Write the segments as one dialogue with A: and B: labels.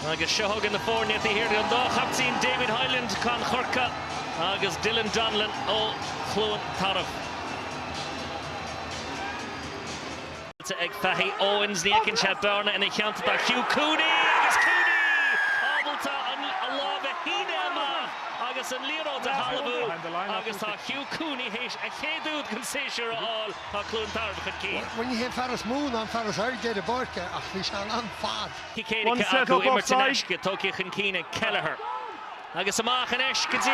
A: agus seohog in the fórne tí hir an dá chaptín David Hyland con Corca agus Dylan Donlan ó Clontarf. Ag Fahi Owens ní ecinn se bearna ina cheanta tá Hugh Cooney agus Cooney ábalta an lábh híine amach agus an líonó de Halabú agus tá Hugh Cooney héis a chéadúd gan séisiúr áil tá Clontarf chun cí.
B: When you hear Ferris Moon on Ferris Air did a barca ach bhí se an fad.
A: Hí céide acu imirtaneisce tóci chun cíine Kelleher. Agus amach an eis gotí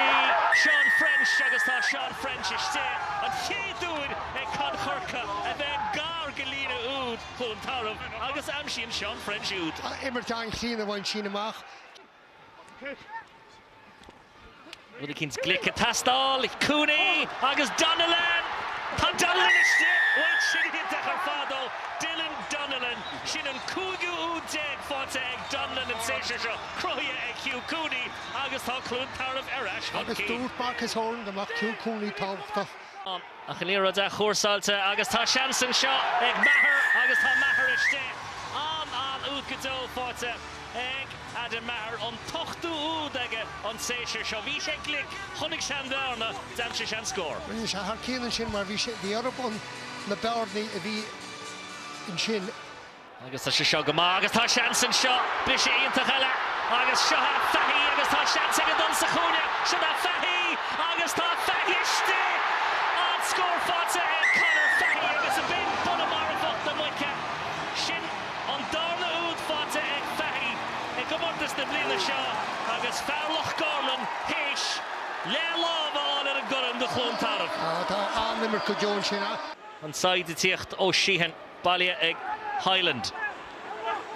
A: Sean French agus tá Sean French iste an chéadúd ag con Corca a bheith gar golína úd Clontarf agus amsíonn Sean French úd.
B: Imirtáin chlína bhain sin amach.
A: Bud a cinnt glic a tastáil Cooney agus Donnellan. Tá Donnellan iste bhaid sin hiach ar fádó Dylan Donnellan sin an cúigiú úd déag fáte ag Donnellan an séisiir seo croithe ag Hugh Cooney agus tá Clontarf ar ais chun
B: Agus
A: cí.
B: dúirt Marcus Horn amach Hugh Cooney tábhachta.
A: A chalíra de chóirsáilte agus tá seansan seo ag Maher agus tá Maher iste an úd go dó fáte ag Adam Maher an tochtú úd aige an séisiir seo bhí sé glic chunig sean dárna damse sean scór.
B: Bhí se thar cíann sin mar bhí sé bhí arab an na bearnaí a bhí in sin.
A: Agus tá sé seo go má agus tá seansan seo bhí sé ionintach eile agus seo Fahi agus tá seansan go don sa chúne seo tá Fahi agus tá Fahi iste an scór fáte ag Conor Fahi agus a bin buna mar a bhacht na muice sin an dárna úd fáte ag Fahi ag gomortas na bliana seo agus fearlach Garlan héis le lábháil ar an goran de Clontarf.
B: Tá animar go Joan sin
A: An said y tíocht ó Sheehan balia ag Highland.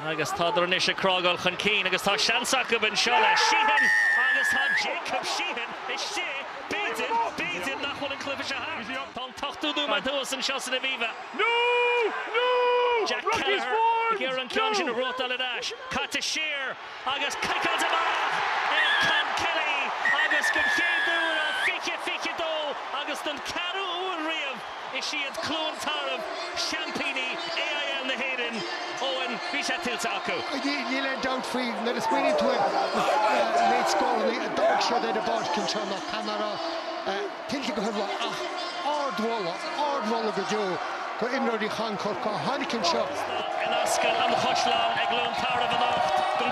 A: Agus tá dronis a crágáil chun cín agus tá seansach go ben seo le Sheehan agus tá Jacob Sheehan iste bídin nach chun an clifa se ha. Tá tochtúdú mai dús an seo san a bhíomh. Jack Kelleher gur an ceann sin a rótal a dáis. Cata Shear agus caicail amach ag Con Kelly agus go chéadú an fiche dó agus don carú úr riamh is siad Clontarf Champini AIL na héireann Owen bhí sé tiltte acu.
B: Ní le doubt faoi na is muoine tú méid scóil a dog seo é a barcin seo nach camera tiltte go bhfuil ach ardmhla go deo go imróí chan Corca tháinicinn seo.
A: An ascail an choisleán ag Clontarf an ácht go